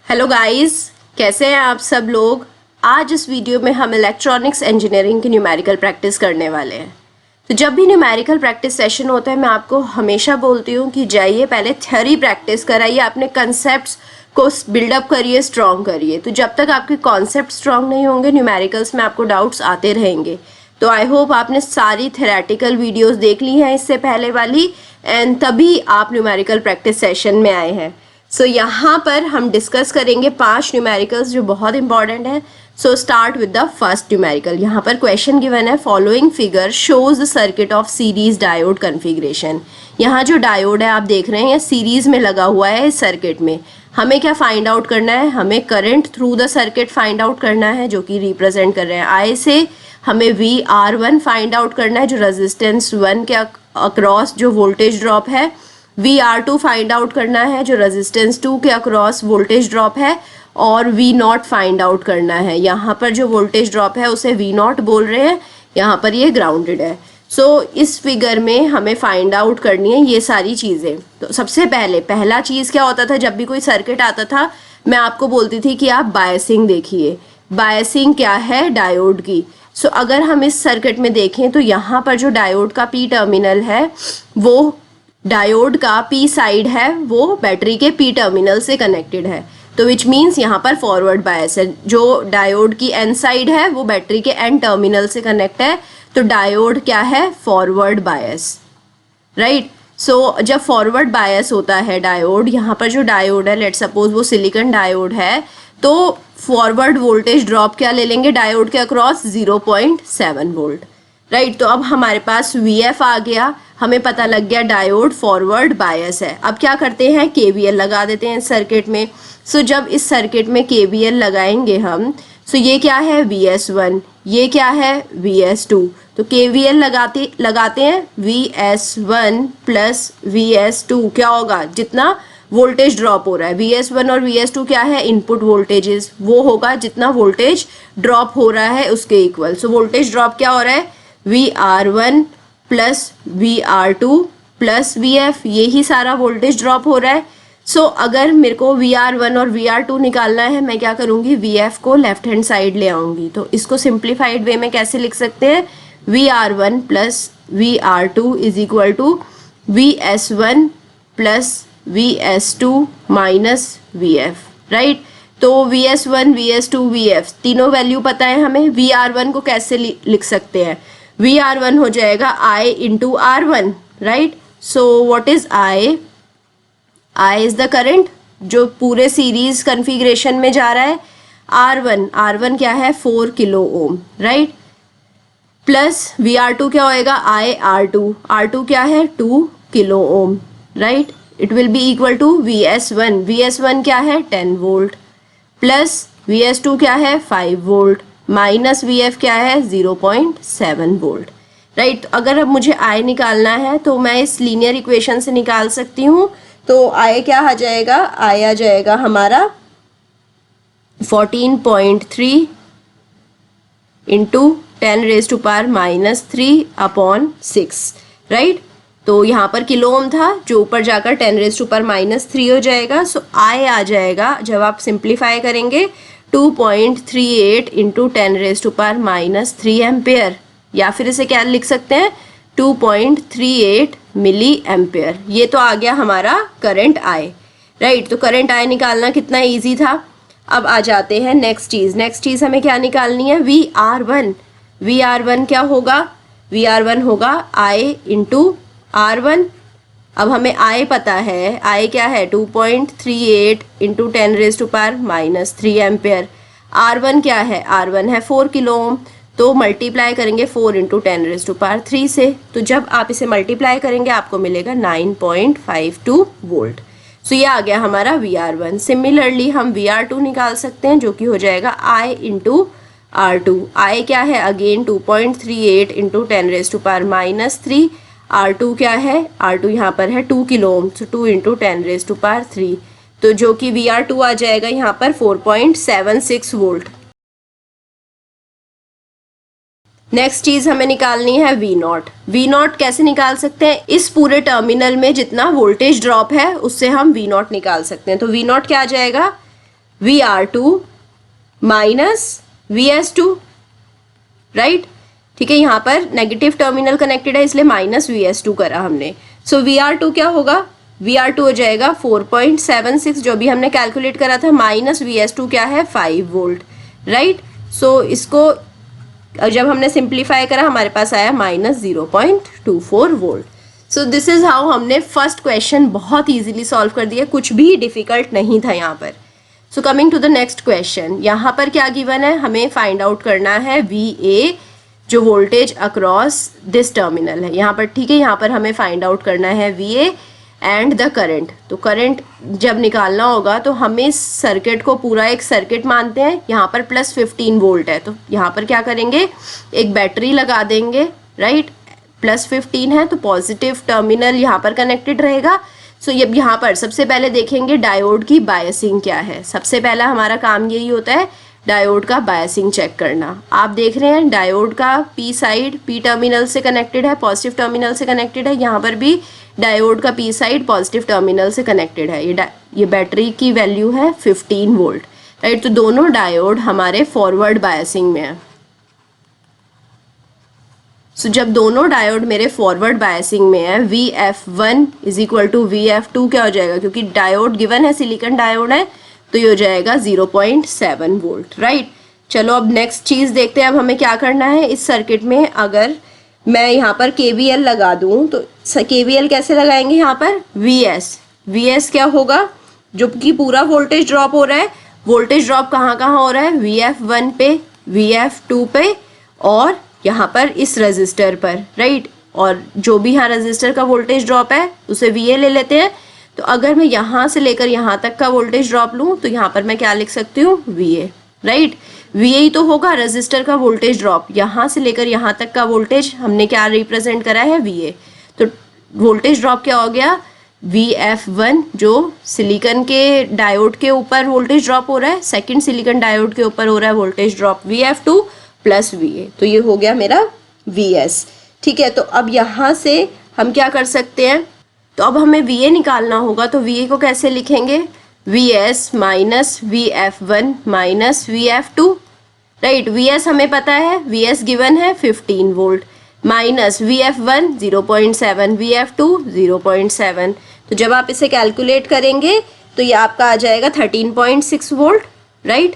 Hello guys, कैसे हैं आप सब लोग। आज इस वीडियो में हम इलेक्ट्रॉनिक्स इंजीनियरिंग की न्यूमेरिकल प्रैक्टिस करने वाले हैं। तो जब भी न्यूमेरिकल प्रैक्टिस सेशन होता है मैं आपको हमेशा बोलती हूँ कि जाइए पहले थ्योरी प्रैक्टिस कराइए, अपने कंसेप्ट्स को बिल्डअप करिए, स्ट्रॉन्ग करिए। तो जब तक आपके कॉन्सेप्ट स्ट्रॉन्ग नहीं होंगे न्यूमेरिकल्स में आपको डाउट्स आते रहेंगे। तो आई होप आपने सारी थेरेटिकल वीडियोज़ देख ली हैं इससे पहले वाली, एंड तभी आप न्यूमेरिकल प्रैक्टिस सेशन में आए हैं। सो यहाँ पर हम डिस्कस करेंगे 5 न्यूमेरिकल्स जो बहुत इंपॉर्टेंट है। So start with the first numerical. यहाँ पर क्वेश्चन गिवन है, following figure shows the circuit of series diode configuration. यहाँ जो डायोड है आप देख रहे हैं ये सीरीज में लगा हुआ है इस सर्किट में। हमें क्या फाइंड आउट करना है, हमें current through the circuit find out करना है जो कि रिप्रेजेंट कर रहे हैं आई से। हमें VR1 फाइंड आउट करना है जो रेजिस्टेंस 1 के अक्रॉस जो वोल्टेज ड्रॉप है। VR2 फाइंड आउट करना है जो रेजिस्टेंस 2 के अक्रॉस वोल्टेज ड्रॉप है। और V0 फाइंड आउट करना है। यहाँ पर जो वोल्टेज ड्रॉप है उसे V0 बोल रहे हैं, यहाँ पर ये ग्राउंडेड है। सो इस फिगर में हमें फाइंड आउट करनी है ये सारी चीज़ें। तो सबसे पहला चीज़ क्या होता था, जब भी कोई सर्किट आता था मैं आपको बोलती थी कि आप बायसिंग देखिए। बायसिंग क्या है, डायोड की। सो अगर हम इस सर्किट में देखें तो यहाँ पर जो डायोड का P टर्मिनल है वो डायोड का P साइड है वो बैटरी के P टर्मिनल से कनेक्टेड है। तो विच मीन्स यहाँ पर फॉरवर्ड बायस है। जो डायोड की N साइड है वो बैटरी के N टर्मिनल से कनेक्ट है। तो डायोड क्या है, फॉरवर्ड बायस, राइट। सो जब फॉरवर्ड बायस होता है डायोड, यहाँ पर जो डायोड है लेट सपोज वो सिलिकॉन डायोड है, तो फॉरवर्ड वोल्टेज ड्रॉप क्या ले लेंगे डायोड के अक्रॉस, 0.7 वोल्ट, राइट। तो अब हमारे पास VF आ गया, हमें पता लग गया डायोड फॉरवर्ड बायस है। अब क्या करते हैं, KVL लगा देते हैं इस सर्किट में। सो जब इस सर्किट में KVL लगाएंगे हम, सो ये क्या है VS1, ये क्या है VS2। तो KVL लगाते हैं VS1 प्लस VS2 क्या होगा, जितना वोल्टेज ड्रॉप हो रहा है। VS1 और VS2 क्या है, इनपुट वोल्टेजेस, वो होगा जितना वोल्टेज ड्रॉप हो रहा है उसके इक्वल। सो वोल्टेज ड्रॉप क्या हो रहा है, VR1 plus VR2 plus VF, यही सारा वोल्टेज ड्रॉप हो रहा है। सो अगर मेरे को VR1 और VR2 निकालना है, मैं क्या करूँगी, VF को लेफ्ट हैंड साइड ले आऊँगी। तो इसको सिंप्लीफाइड वे में कैसे लिख सकते हैं, VR1 plus VR2 is equal to VS1 plus VS2 minus VF, right. तो VS1 VS2 VF तीनों वैल्यू पता है हमें। VR1 को कैसे लिख सकते हैं, VR1 हो जाएगा I into R1, right. So what is I is the current जो पूरे सीरीज कॉन्फ़िगरेशन में जा रहा है। R1 क्या है, 4 kilo ohm, right. Plus VR2 क्या होएगा, R2 क्या है, 2 kilo ohm, right. It will be equal to VS1 क्या है, 10 वोल्ट, प्लस VS2 क्या है, 5 वोल्ट, माइनस VF क्या है, 0.7 वोल्ट, राइट। अगर अब मुझे I निकालना है तो मैं इस लीनियर इक्वेशन से निकाल सकती हूँ। तो I क्या आ जाएगा, I आ जाएगा हमारा 14.3 इंटू 10⁻⁻³ राइट। तो यहाँ पर किलो ओम था जो ऊपर जाकर 10⁻³ हो जाएगा। सो I आ जाएगा, जब आप सिंप्लीफाई करेंगे, 2.38 इंटू 10⁻³ एम्पेयर, या फिर इसे क्या लिख सकते हैं, 2.38 मिली एम्पेयर। ये तो आ गया हमारा करंट I, राइट। तो करंट I निकालना कितना इजी था। अब आ जाते हैं नेक्स्ट चीज़ हमें क्या निकालनी है, VR1 क्या होगा, VR1 होगा I इंटू R1। अब हमें I पता है, I क्या है, 2.38 इंटू 10⁻³ एम्पेयर। R1 क्या है, R1 है 4 किलो ओम। तो मल्टीप्लाई करेंगे 4 इंटू 10⁻³ से। तो जब आप इसे मल्टीप्लाई करेंगे आपको मिलेगा 9.52 वोल्ट। सो ये आ गया हमारा VR1। सिमिलरली हम VR2 निकाल सकते हैं जो कि हो जाएगा I इंटू R2। I क्या है, अगेन 2.38 इंटू 10⁻³ R2 क्या है, R2 यहाँ पर है 2 किलो ओम, सो 2 इंटू 10⁻³। तो जो कि VR2 आ जाएगा यहाँ पर 4.76 वोल्ट। नेक्स्ट चीज हमें निकालनी है V0 कैसे निकाल सकते हैं, इस पूरे टर्मिनल में जितना वोल्टेज ड्रॉप है उससे हम V0 निकाल सकते हैं। तो V0 क्या आ जाएगा, VR2 माइनस VS2, राइट। ठीक है, यहाँ पर नेगेटिव टर्मिनल कनेक्टेड है इसलिए माइनस VS2 करा हमने। सो VR2 क्या होगा, VR2 हो जाएगा 4.76 जो भी हमने कैलकुलेट करा था, माइनस VS2 क्या है 5 वोल्ट, राइट। सो इसको जब हमने सिंप्लीफाई करा हमारे पास आया minus 0.24 volt. So this is how हमने फर्स्ट क्वेश्चन बहुत इजीली सॉल्व कर दिया, कुछ भी डिफिकल्ट नहीं था यहाँ पर। So coming to the next question, यहाँ पर क्या गिवन है, हमें फाइंड आउट करना है VA जो वोल्टेज अक्रॉस दिस टर्मिनल है यहाँ पर। ठीक है, यहाँ पर हमें फाइंड आउट करना है VA एंड द करंट। तो करंट जब निकालना होगा तो हमें इस सर्किट को पूरा एक सर्किट मानते हैं। यहाँ पर प्लस 15 वोल्ट है तो यहाँ पर क्या करेंगे, एक बैटरी लगा देंगे, राइट। प्लस 15 है तो पॉजिटिव टर्मिनल यहाँ पर कनेक्टेड रहेगा। सो ये यहाँ पर सबसे पहले देखेंगे डायोड की बायसिंग क्या है। सबसे पहला हमारा काम यही होता है डायोड का बायसिंग चेक करना। आप देख रहे हैं डायोड का P साइड P टर्मिनल से कनेक्टेड है, पॉजिटिव टर्मिनल से कनेक्टेड है। यहाँ पर भी डायोड का P साइड पॉजिटिव टर्मिनल से कनेक्टेड है। ये बैटरी की वैल्यू है 15 वोल्ट, राइट। तो दोनों डायोड हमारे फॉरवर्ड बायसिंग में है। सो जब दोनों डायोड मेरे फॉरवर्ड बायसिंग में है, VF1 is equal to VF2 क्या हो जाएगा, क्योंकि डायोड गिवन है सिलिकॉन डायोड है तो ये हो जाएगा 0.7 वोल्ट, राइट। चलो अब नेक्स्ट चीज़ देखते हैं। अब हमें क्या करना है इस सर्किट में, अगर मैं यहाँ पर KVL लगा दूँ तो KVL कैसे लगाएंगे, यहाँ पर VS क्या होगा, जो कि पूरा वोल्टेज ड्रॉप हो रहा है। वोल्टेज ड्रॉप कहाँ कहाँ हो रहा है, VF1 पे, VF2 पे और यहाँ पर इस रजिस्टर पर, राइट। और जो भी यहाँ रजिस्टर का वोल्टेज ड्रॉप है उसे VA ले लेते हैं। तो अगर मैं यहाँ से लेकर यहाँ तक का वोल्टेज ड्रॉप लूँ तो यहाँ पर मैं क्या लिख सकती हूँ, VA, राइट। VA ही तो होगा रजिस्टर का वोल्टेज ड्रॉप, यहाँ से लेकर यहाँ तक का वोल्टेज हमने क्या रिप्रेजेंट करा है, VA। तो वोल्टेज ड्रॉप क्या हो गया, VF1 जो सिलिकॉन के डायोड के ऊपर वोल्टेज ड्रॉप हो रहा है, सेकंड सिलिकॉन डायोड के ऊपर हो रहा है voltage drop VF2 plus VA। तो ये हो गया मेरा VS, ठीक है। तो अब यहाँ से हम क्या कर सकते हैं, तो अब हमें VA निकालना होगा। तो VA को कैसे लिखेंगे, VS minus VF1 minus VF2, right. VS हमें पता है, VS गिवन है 15 वोल्ट माइनस VF1 0.7 VF2 0.7। तो जब आप इसे कैलकुलेट करेंगे तो ये आपका आ जाएगा 13.6 वोल्ट, राइट।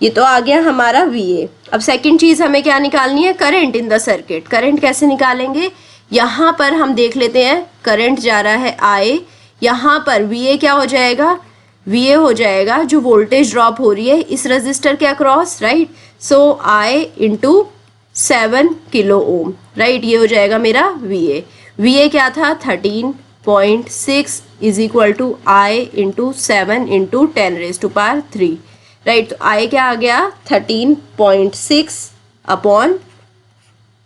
ये तो आ गया हमारा VA। अब सेकंड चीज़ हमें क्या निकालनी है, current in the circuit. Current कैसे निकालेंगे, यहाँ पर हम देख लेते हैं करंट जा रहा है I, यहाँ पर VA क्या हो जाएगा, VA हो जाएगा जो वोल्टेज ड्रॉप हो रही है इस रजिस्टर के across, right. So I into 7 kilo ohm, right. ये हो जाएगा मेरा VA। VA क्या था 13.6 is equal to I into 7 into 10⁻³ right. तो I क्या आ गया 13.6 अपॉन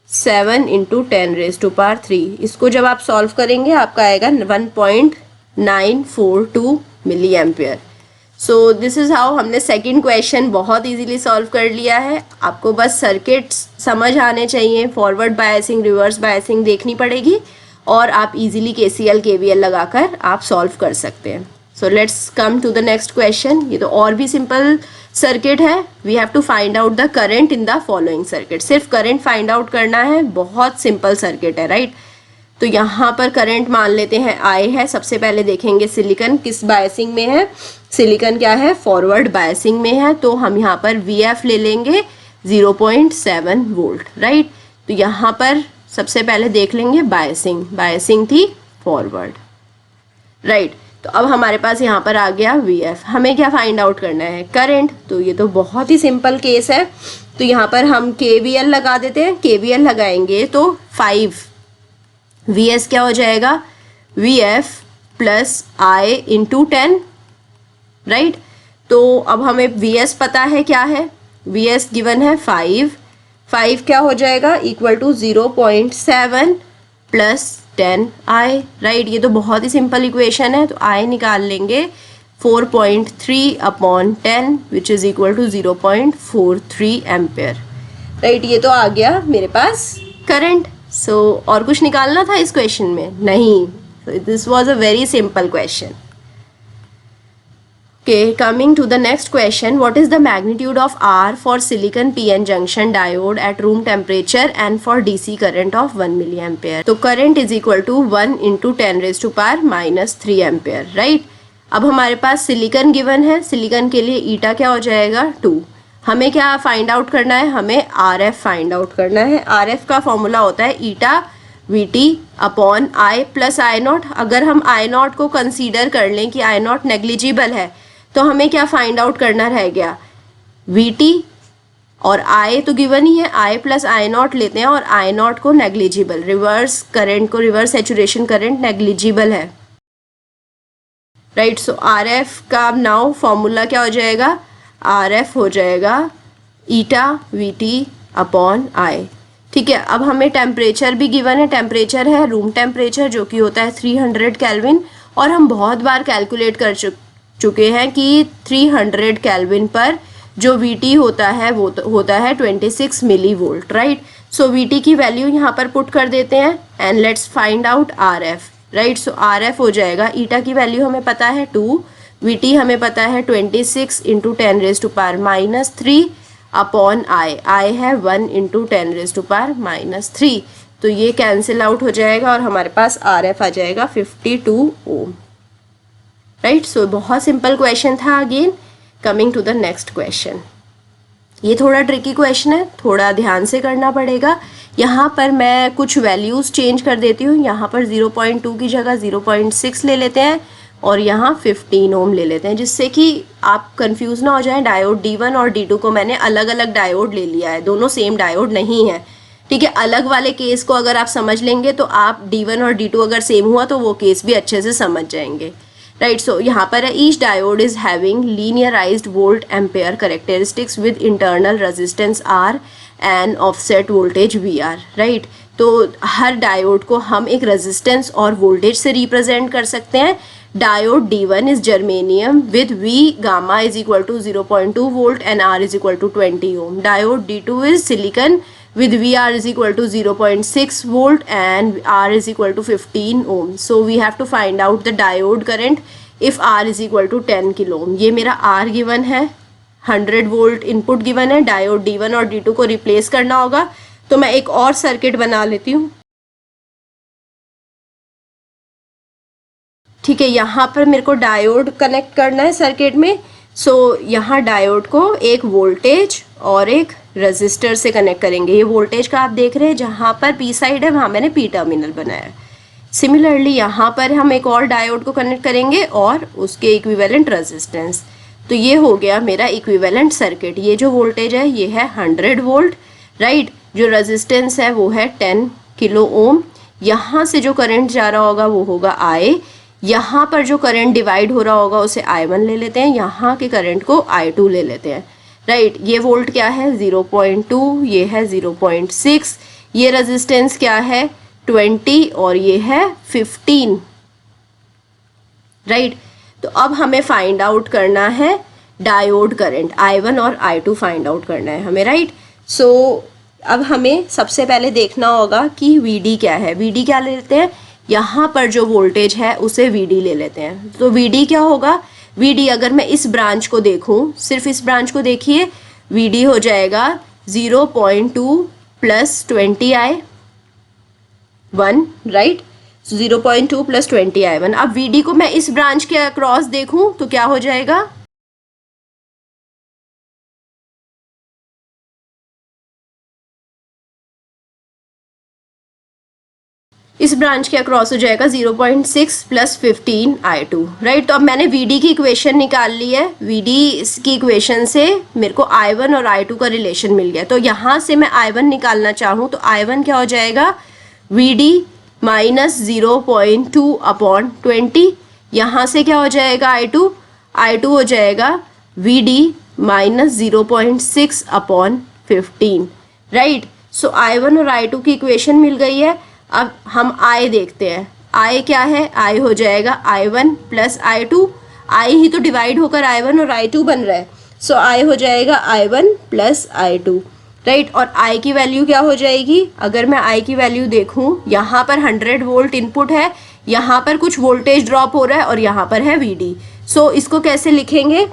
7 इंटू 10⁻³ इसको जब आप सॉल्व करेंगे आपका आएगा 1.942 milli ampere. So this is how हमने सेकंड क्वेश्चन बहुत इजीली सॉल्व कर लिया है। आपको बस सर्किट्स समझ आने चाहिए, फॉरवर्ड बायसिंग रिवर्स बायसिंग देखनी पड़ेगी और आप इजीली KCL KVL लगाकर आप सॉल्व कर सकते हैं। So let's come to the next question. ये तो और भी सिंपल सर्किट है। We have to find out the current in the following circuit. सिर्फ करंट फाइंड आउट करना है, बहुत सिंपल सर्किट है, राइट। तो यहाँ पर करंट मान लेते हैं I है। सबसे पहले देखेंगे सिलिकॉन किस बायसिंग में है, सिलिकॉन क्या है फॉरवर्ड बायसिंग में है। तो हम यहाँ पर VF ले लेंगे 0.7 वोल्ट, राइट। तो यहाँ पर सबसे पहले देख लेंगे बायसिंग, बायसिंग थी फॉरवर्ड, राइट। तो अब हमारे पास यहाँ पर आ गया VF। हमें क्या फाइंड आउट करना है, करंट। तो ये तो बहुत ही सिंपल केस है। तो यहाँ पर हम KVL लगा देते हैं। KVL लगाएंगे तो 5 VS क्या हो जाएगा VF plus I into 10, right. तो अब हमें VS पता है क्या है, VS गिवन है 5 क्या हो जाएगा equal to 0.7 plus 10I, right. ये तो बहुत ही सिंपल इक्वेशन है। तो I निकाल लेंगे 4.3 upon 10 which is equal to 0.43 ampere, right. ये तो आ गया मेरे पास करंट। सो और कुछ निकालना था इस क्वेश्चन में नहीं। This was a very simple question. Okay, coming to the next question, what is the magnitude of R for silicon PN junction diode at room temperature and for DC current of 1 milliampere? तो current is equal to 1 into 10 raised to power minus 3 ampere, right? अब हमारे पास silicon given है, silicon के लिए ईटा क्या हो जाएगा 2। हमें क्या फाइंड आउट करना है, हमें RF फाइंड आउट करना है। RF का फॉर्मूला होता है ईटा VT upon I plus I not. अगर हम I नॉट को कंसीडर कर लें कि I नॉट नेग्लिजिबल है तो हमें क्या फाइंड आउट करना रह गया, VT और I तो गिवन ही है, I प्लस I नॉट लेते हैं और I नॉट को नेग्लिजिबल, रिवर्स करंट को, रिवर्स सैचुरेशन करंट नेग्लिजिबल है, राइट। सो RF का नाउ फॉर्मूला क्या हो जाएगा, RF हो जाएगा ईटा VT अपॉन I, ठीक है। अब हमें टेम्परेचर भी गिवन है, टेम्परेचर है रूम टेम्परेचर जो कि होता है 300 केल्विन, और हम बहुत बार कैलकुलेट कर चुके हैं कि 300 केल्विन पर जो VT होता है वो होता है 26 मिली वोल्ट, राइट। सो VT की वैल्यू यहाँ पर पुट कर देते हैं and let's find out RF, right. So RF हो जाएगा, ईटा की वैल्यू हमें पता है 2, VT हमें पता है 26 into 10 raise to power minus 3 upon I है 1 into 10 raise to power minus 3, तो ये कैंसिल आउट हो जाएगा और हमारे पास RF आ जाएगा 52 ओम, राइट। सो बहुत सिंपल क्वेश्चन था। Again coming to the next question, ये थोड़ा ट्रिकी क्वेश्चन है, थोड़ा ध्यान से करना पड़ेगा। यहाँ पर मैं कुछ वैल्यूज़ चेंज कर देती हूँ, यहाँ पर 0.2 की जगह 0.6 ले लेते हैं और यहाँ 15 ओम ले लेते हैं, जिससे कि आप कंफ्यूज ना हो जाएं। डायोड D1 और D2 को मैंने अलग अलग डायोड ले लिया है, दोनों सेम डायोड नहीं है, ठीक है। अलग वाले केस को अगर आप समझ लेंगे तो आप D1 और D2 अगर सेम हुआ तो वो केस भी अच्छे से समझ जाएंगे, राइट। सो यहाँ पर है each diode is having linearised volt ampere characteristics with internal resistance R and offset voltage VR, right. तो हर डायोड को हम एक रेजिस्टेंस और वोल्टेज से रिप्रेजेंट कर सकते हैं। Diode D1 is germanium with V gamma is equal to 0.2 volt and R is equal to 20 ohm. Diode D2 is silicon with VR is equal to 0.6 volt and R is equal to 15 ohm. So we have to find out the diode current if R is equal to 10 kilo ohm. ये मेरा R given है, 100 volt input given है, diode D1 और D2 को replace करना होगा, तो मैं एक और सर्किट बना लेती हूँ, ठीक है। यहाँ पर मेरे को डायोड कनेक्ट करना है सर्किट में। सो यहाँ डायोड को एक वोल्टेज और एक रेजिस्टर से कनेक्ट करेंगे। ये वोल्टेज का आप देख रहे हैं, जहाँ पर P साइड है वहाँ मैंने P टर्मिनल बनाया है। सिमिलरली यहाँ पर हम एक और डायोड को कनेक्ट करेंगे और उसके इक्विवेलेंट रेजिस्टेंस। तो ये हो गया मेरा इक्विवेलेंट सर्किट। ये जो वोल्टेज है ये है 100 वोल्ट, राइट। जो रेजिस्टेंस है वो है 10 किलो ओम। यहाँ से जो करंट जा रहा होगा वो होगा I, यहाँ पर जो करंट डिवाइड हो रहा होगा उसे I1 ले लेते हैं, यहाँ के करंट को I2 ले लेते हैं, राइट। ये वोल्ट क्या है 0.2, ये है 0.6, ये रेजिस्टेंस क्या है 20 और ये है 15, राइट। तो अब हमें फाइंड आउट करना है डायोड करंट I1 और I2 फाइंड आउट करना है हमें, राइट। सो अब हमें सबसे पहले देखना होगा कि VD क्या है। VD क्या ले लेते हैं, यहाँ पर जो वोल्टेज है उसे VD ले लेते हैं। तो VD क्या होगा, VD अगर मैं इस ब्रांच को देखूँ, सिर्फ इस ब्रांच को देखिए, VD हो जाएगा 0.2 plus 20I1, right. 0.2 plus 20I1। अब VD को मैं इस ब्रांच के अक्रॉस देखूँ तो क्या हो जाएगा, इस ब्रांच के अक्रॉस हो जाएगा 0.6 प्लस 15I2, राइट। तो अब मैंने VD की इक्वेशन निकाल ली है। VD की इक्वेशन से मेरे को I1 और I2 का रिलेशन मिल गया। तो यहाँ से मैं I1 निकालना चाहूँ तो I1 क्या हो जाएगा, VD माइनस 0.2 अपॉन 20। यहाँ से क्या हो जाएगा I2, I2 हो जाएगा VD माइनस 0.6 अपॉन 15, राइट। सो I1 और I2 की इक्वेशन मिल गई है। अब हम I देखते हैं, I क्या है, I हो जाएगा I1 प्लस I2, I ही तो डिवाइड होकर I1 और I2 बन रहा है। सो I हो जाएगा I1 प्लस I2, राइट। और I की वैल्यू क्या हो जाएगी, अगर मैं I की वैल्यू देखूं, यहाँ पर 100 वोल्ट इनपुट है, यहाँ पर कुछ वोल्टेज ड्रॉप हो रहा है और यहाँ पर है VD। सो इसको कैसे लिखेंगे,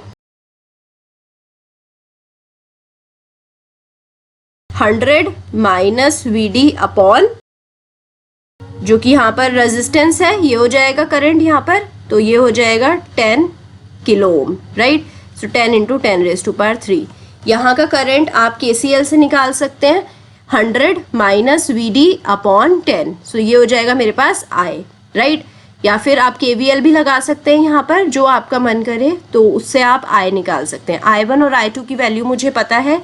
100 माइनस VD अपॉन, जो कि यहाँ पर रेजिस्टेंस है, ये हो जाएगा करंट यहाँ पर, तो ये हो जाएगा 10 किलो ओम, राइट। सो 10 इंटू 10⁻³ यहाँ का करंट आप KCL से निकाल सकते हैं, 100 माइनस VD अपॉन 10, सो ये हो जाएगा मेरे पास I, राइट। या फिर आप KVL भी लगा सकते हैं यहाँ पर, जो आपका मन करे, तो उससे आप I निकाल सकते हैं। I1 और I2 की वैल्यू मुझे पता है,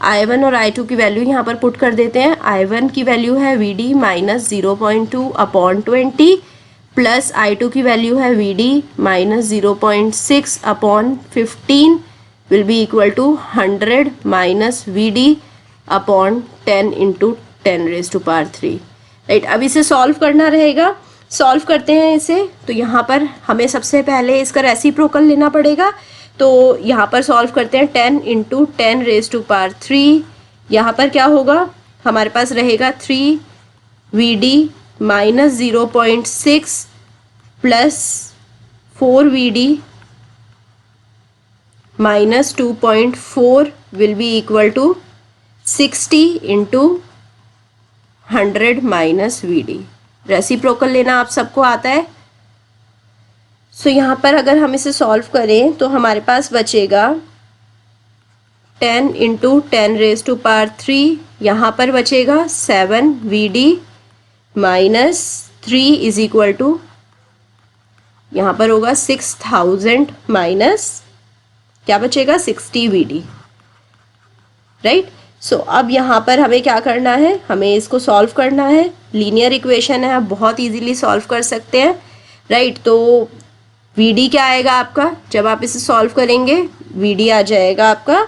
I1 और I2 की वैल्यू यहाँ पर पुट कर देते हैं। I1 की वैल्यू है VD minus 0.2 upon 20 plus I2 की वैल्यू है VD minus 0.6 upon 15 will be equal to 100 minus VD upon 10 into 10⁻³ right. अब इसे सॉल्व करना रहेगा, सॉल्व करते हैं इसे। तो यहाँ पर हमें सबसे पहले इसका रेसिप्रोकल लेना पड़ेगा, तो यहाँ पर सॉल्व करते हैं 10 इंटू 10⁻³ यहाँ पर क्या होगा, हमारे पास रहेगा 3 VD minus 0.6 plus 4 VD minus 2.4 will be equal to 60 into 100 minus VD। Reciprocal लेना आप सबको आता है। सो यहाँ पर अगर हम इसे सॉल्व करें तो हमारे पास बचेगा 10 इंटू 10⁻³ यहाँ पर बचेगा 7 VD minus 3 is equal to, यहाँ पर होगा 6000 माइनस क्या बचेगा 60 VD, राइट। सो अब यहाँ पर हमें क्या करना है, हमें इसको सॉल्व करना है। लीनियर इक्वेशन है, आप बहुत इजीली सॉल्व कर सकते हैं, राइट। तो VD क्या आएगा आपका, जब आप इसे सॉल्व करेंगे VD आ जाएगा आपका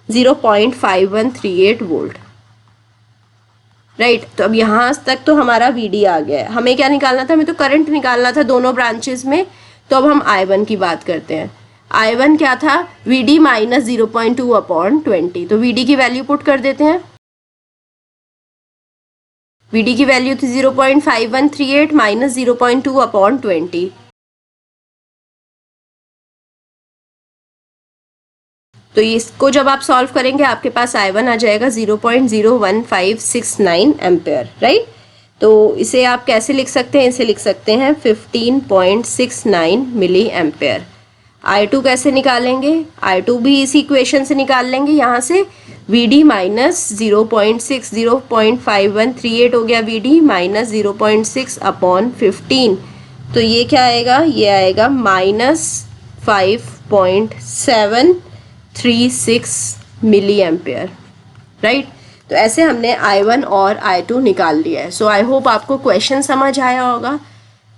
0.5138 वोल्ट, राइट। तो अब यहाँ तक तो हमारा VD आ गया है। हमें क्या निकालना था, हमें तो करंट निकालना था दोनों ब्रांचेस में। तो अब हम I1 की बात करते हैं। I1 क्या था, VD माइनस 0.2 अपॉन 20, तो VD की वैल्यू पुट कर देते हैं। VD की वैल्यू थी 0.5138 माइनस 0.2 अपॉन 20, तो इसको जब आप सॉल्व करेंगे आपके पास I1 आ जाएगा 0.01569 एम्पेयर, राइट। तो इसे आप कैसे लिख सकते हैं, इसे लिख सकते हैं 15.69 मिली एम्पेयर। I2 कैसे निकालेंगे, I2 भी इसी इक्वेशन से निकाल लेंगे। यहाँ से VD माइनस 0.6 0.5138 हो गया VD माइनस 0.6 अपॉन 15, तो ये क्या आएगा, ये आएगा माइनस 5.736 मिली एम्पेयर, राइट। तो ऐसे हमने I1 और I2 निकाल लिया है। सो आई होप आपको क्वेश्चन समझ आया होगा।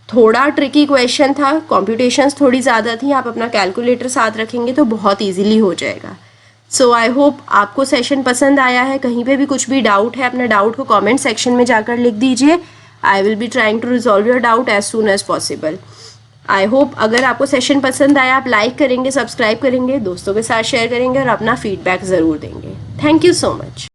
थोड़ा ट्रिकी क्वेश्चन था, कॉम्प्यूटेशंस थोड़ी ज़्यादा थी, आप अपना कैलकुलेटर साथ रखेंगे तो बहुत इजीली हो जाएगा। सो आई होप आपको सेशन पसंद आया है। कहीं पे भी कुछ भी डाउट है, अपना डाउट को कमेंट सेक्शन में जाकर लिख दीजिए। I will be trying to resolve your doubt as soon as possible. I hope अगर आपको सेशन पसंद आया आप लाइक करेंगे, सब्सक्राइब करेंगे, दोस्तों के साथ शेयर करेंगे और अपना फीडबैक ज़रूर देंगे। Thank you so much.